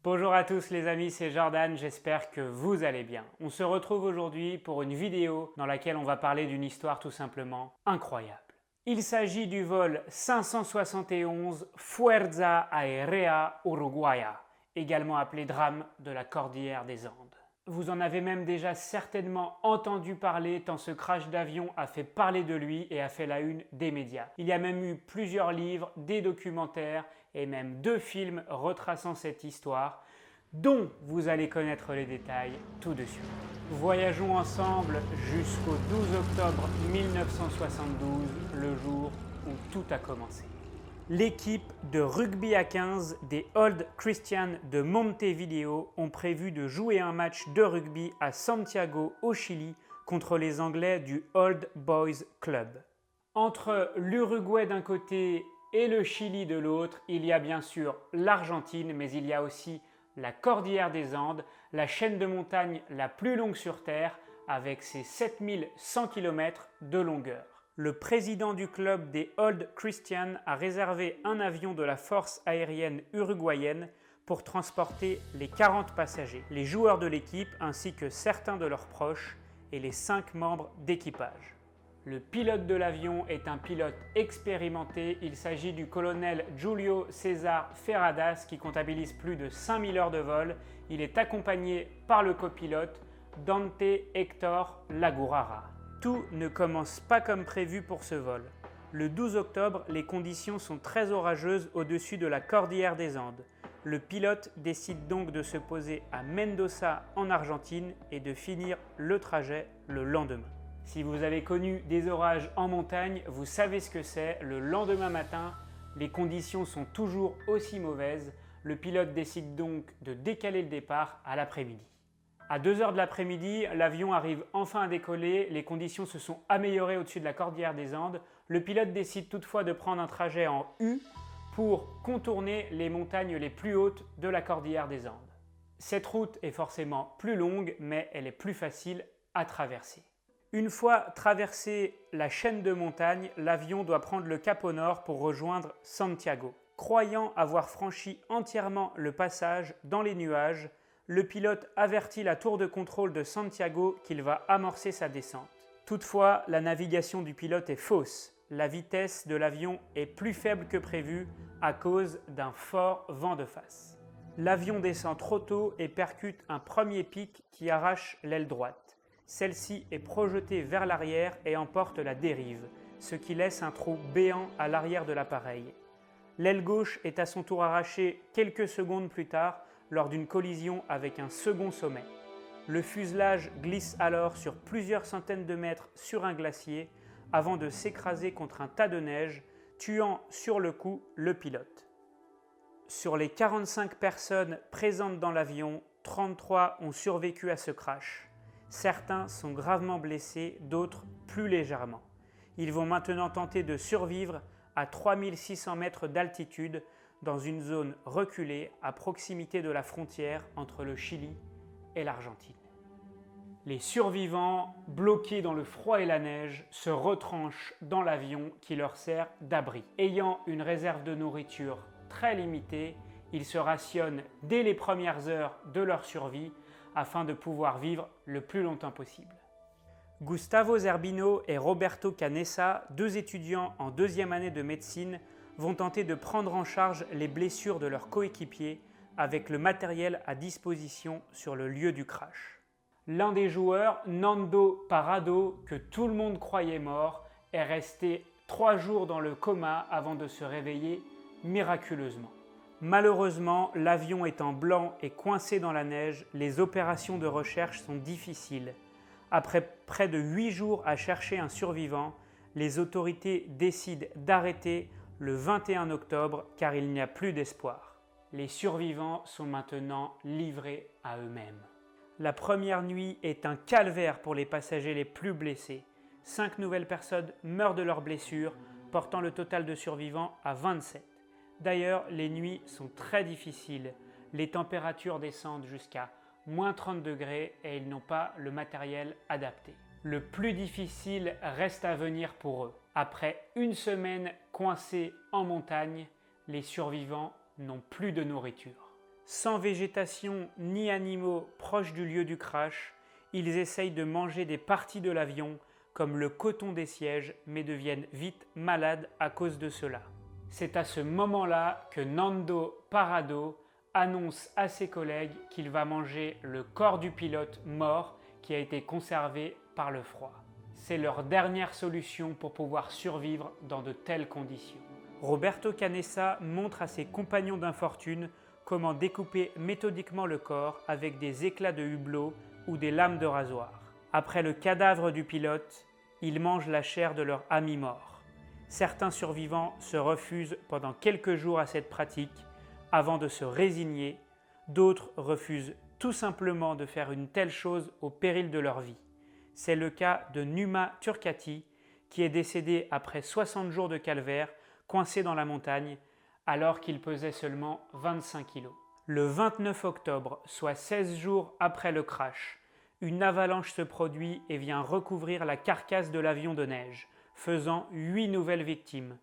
Bonjour à tous les amis, c'est Jordan, j'espère que vous allez bien. On se retrouve aujourd'hui pour une vidéo dans laquelle on va parler d'une histoire tout simplement incroyable. Il s'agit du vol 571 Fuerza Aérea Uruguaya, également appelé drame de la Cordillère des Andes. Vous en avez même déjà certainement entendu parler tant ce crash d'avion a fait parler de lui et a fait la une des médias. Il y a même eu plusieurs livres, des documentaires et même 2 films retraçant cette histoire dont vous allez connaître les détails tout de suite. Voyageons ensemble jusqu'au 12 octobre 1972, le jour où tout a commencé. L'équipe de rugby à 15 des Old Christians de Montevideo ont prévu de jouer un match de rugby à Santiago au Chili contre les Anglais du Old Boys Club. Entre l'Uruguay d'un côté et le Chili de l'autre, il y a bien sûr l'Argentine, mais il y a aussi la Cordillère des Andes, la chaîne de montagnes la plus longue sur Terre, avec ses 7100 km de longueur. Le président du club des Old Christians a réservé un avion de la force aérienne uruguayenne pour transporter les 40 passagers, les joueurs de l'équipe ainsi que certains de leurs proches et les 5 membres d'équipage. Le pilote de l'avion est un pilote expérimenté, il s'agit du colonel Julio César Ferradas qui comptabilise plus de 5000 heures de vol. Il est accompagné par le copilote Dante Héctor Lagurara. Tout ne commence pas comme prévu pour ce vol. Le 12 octobre, les conditions sont très orageuses au-dessus de la Cordillère des Andes. Le pilote décide donc de se poser à Mendoza en Argentine et de finir le trajet le lendemain. Si vous avez connu des orages en montagne, vous savez ce que c'est. Le lendemain matin, les conditions sont toujours aussi mauvaises. Le pilote décide donc de décaler le départ à l'après-midi. À 2 h de l'après-midi, l'avion arrive enfin à décoller, les conditions se sont améliorées au-dessus de la Cordillère des Andes. Le pilote décide toutefois de prendre un trajet en U pour contourner les montagnes les plus hautes de la Cordillère des Andes. Cette route est forcément plus longue, mais elle est plus facile à traverser. Une fois traversé la chaîne de montagnes, l'avion doit prendre le cap au nord pour rejoindre Santiago. Croyant avoir franchi entièrement le passage dans les nuages, le pilote avertit la tour de contrôle de Santiago qu'il va amorcer sa descente. Toutefois, la navigation du pilote est fausse. La vitesse de l'avion est plus faible que prévu à cause d'un fort vent de face. L'avion descend trop tôt et percute un premier pic qui arrache l'aile droite. Celle-ci est projetée vers l'arrière et emporte la dérive, ce qui laisse un trou béant à l'arrière de l'appareil. L'aile gauche est à son tour arrachée quelques secondes plus tard lors d'une collision avec un second sommet. Le fuselage glisse alors sur plusieurs centaines de mètres sur un glacier avant de s'écraser contre un tas de neige, tuant sur le coup le pilote. Sur les 45 personnes présentes dans l'avion, 33 ont survécu à ce crash. Certains sont gravement blessés, d'autres plus légèrement. Ils vont maintenant tenter de survivre à 3600 mètres d'altitude dans une zone reculée à proximité de la frontière entre le Chili et l'Argentine. Les survivants, bloqués dans le froid et la neige, se retranchent dans l'avion qui leur sert d'abri. Ayant une réserve de nourriture très limitée, ils se rationnent dès les premières heures de leur survie afin de pouvoir vivre le plus longtemps possible. Gustavo Zerbino et Roberto Canessa, 2 étudiants en 2e année de médecine, vont tenter de prendre en charge les blessures de leurs coéquipiers avec le matériel à disposition sur le lieu du crash. L'un des joueurs, Nando Parrado, que tout le monde croyait mort, est resté 3 jours dans le coma avant de se réveiller miraculeusement. Malheureusement, l'avion étant blanc et coincé dans la neige, les opérations de recherche sont difficiles. Après près de 8 jours à chercher un survivant, les autorités décident d'arrêter le 21 octobre car il n'y a plus d'espoir. Les survivants sont maintenant livrés à eux-mêmes. La première nuit est un calvaire pour les passagers les plus blessés. 5 nouvelles personnes meurent de leurs blessures, portant le total de survivants à 27. D'ailleurs, les nuits sont très difficiles. Les températures descendent jusqu'à moins 30 degrés et ils n'ont pas le matériel adapté. Le plus difficile reste à venir pour eux. Après une semaine coincés en montagne, les survivants n'ont plus de nourriture. Sans végétation ni animaux proches du lieu du crash, ils essayent de manger des parties de l'avion comme le coton des sièges, mais deviennent vite malades à cause de cela. C'est à ce moment-là que Nando Parado annonce à ses collègues qu'il va manger le corps du pilote mort qui a été conservé par le froid. C'est leur dernière solution pour pouvoir survivre dans de telles conditions. Roberto Canessa montre à ses compagnons d'infortune comment découper méthodiquement le corps avec des éclats de hublot ou des lames de rasoir. Après le cadavre du pilote, ils mangent la chair de leur ami mort. Certains survivants se refusent pendant quelques jours à cette pratique avant de se résigner, d'autres refusent tout simplement de faire une telle chose au péril de leur vie. C'est le cas de Numa Turcati qui est décédé après 60 jours de calvaire coincé dans la montagne alors qu'il pesait seulement 25 kg. Le 29 octobre, soit 16 jours après le crash, une avalanche se produit et vient recouvrir la carcasse de l'avion de neige, faisant 8 nouvelles victimes.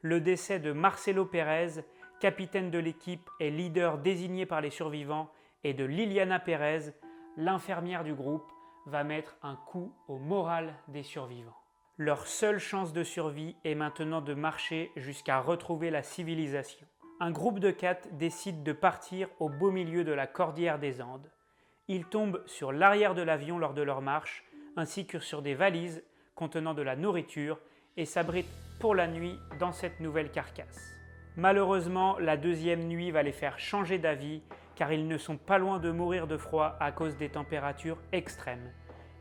Le décès de Marcelo Pérez, capitaine de l'équipe et leader désigné par les survivants, et de Liliana Pérez, l'infirmière du groupe, va mettre un coup au moral des survivants. Leur seule chance de survie est maintenant de marcher jusqu'à retrouver la civilisation. Un groupe de 4 décide de partir au beau milieu de la cordillère des Andes. Ils tombent sur l'arrière de l'avion lors de leur marche, ainsi que sur des valises contenant de la nourriture et s'abritent pour la nuit dans cette nouvelle carcasse. Malheureusement, la deuxième nuit va les faire changer d'avis car ils ne sont pas loin de mourir de froid à cause des températures extrêmes.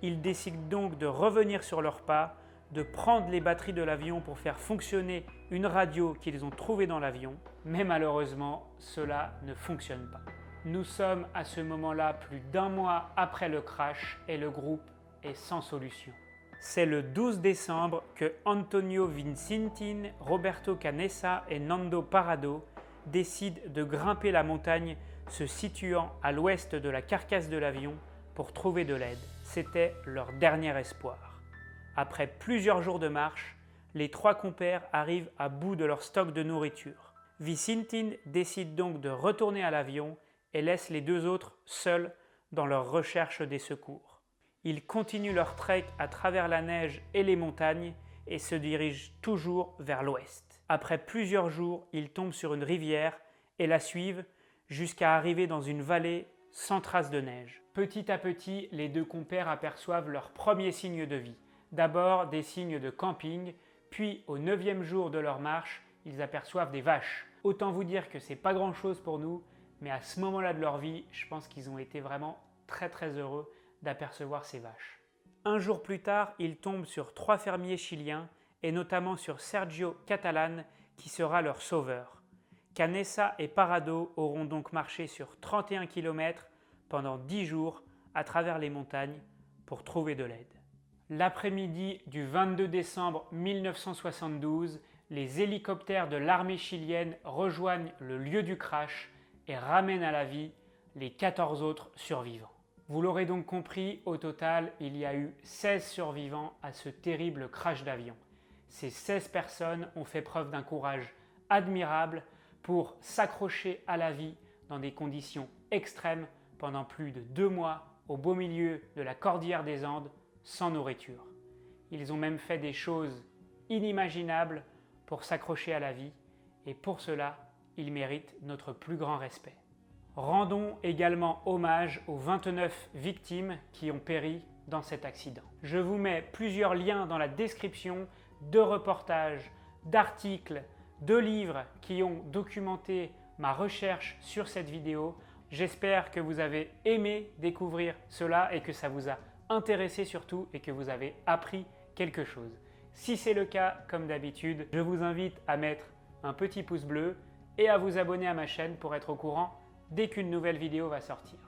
Ils décident donc de revenir sur leurs pas, de prendre les batteries de l'avion pour faire fonctionner une radio qu'ils ont trouvée dans l'avion, mais malheureusement, cela ne fonctionne pas. Nous sommes à ce moment-là plus d'1 mois après le crash et le groupe est sans solution. C'est le 12 décembre que Antonio Vicentin, Roberto Canessa et Nando Parado décident de grimper la montagne se situant à l'ouest de la carcasse de l'avion pour trouver de l'aide. C'était leur dernier espoir. Après plusieurs jours de marche, les 3 compères arrivent à bout de leur stock de nourriture. Vicentin décide donc de retourner à l'avion et laisse les 2 autres seuls dans leur recherche des secours. Ils continuent leur trek à travers la neige et les montagnes et se dirigent toujours vers l'ouest. Après plusieurs jours, ils tombent sur une rivière et la suivent jusqu'à arriver dans une vallée sans trace de neige. Petit à petit, les 2 compères aperçoivent leurs premiers signes de vie. D'abord des signes de camping, puis au 9e jour de leur marche, ils aperçoivent des vaches. Autant vous dire que c'est pas grand chose pour nous, mais à ce moment-là de leur vie, je pense qu'ils ont été vraiment très heureux d'apercevoir ces vaches. Un jour plus tard, ils tombent sur 3 fermiers chiliens et notamment sur Sergio Catalan qui sera leur sauveur. Canessa et Parado auront donc marché sur 31 km pendant 10 jours à travers les montagnes pour trouver de l'aide. L'après-midi du 22 décembre 1972, les hélicoptères de l'armée chilienne rejoignent le lieu du crash et ramènent à la vie les 14 autres survivants. Vous l'aurez donc compris, au total, il y a eu 16 survivants à ce terrible crash d'avion. Ces 16 personnes ont fait preuve d'un courage admirable pour s'accrocher à la vie dans des conditions extrêmes pendant plus de 2 mois au beau milieu de la cordillère des Andes sans nourriture. Ils ont même fait des choses inimaginables pour s'accrocher à la vie et pour cela, ils méritent notre plus grand respect. Rendons également hommage aux 29 victimes qui ont péri dans cet accident. Je vous mets plusieurs liens dans la description de reportages, d'articles, de livres qui ont documenté ma recherche sur cette vidéo. J'espère que vous avez aimé découvrir cela et que ça vous a intéressé surtout et que vous avez appris quelque chose. Si c'est le cas, comme d'habitude, je vous invite à mettre un petit pouce bleu et à vous abonner à ma chaîne pour être au courant dès qu'une nouvelle vidéo va sortir.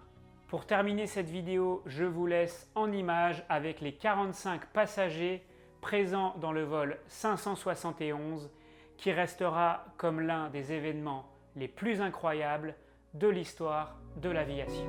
Pour terminer cette vidéo, je vous laisse en images avec les 45 passagers présents dans le vol 571 qui restera comme l'un des événements les plus incroyables de l'histoire de l'aviation.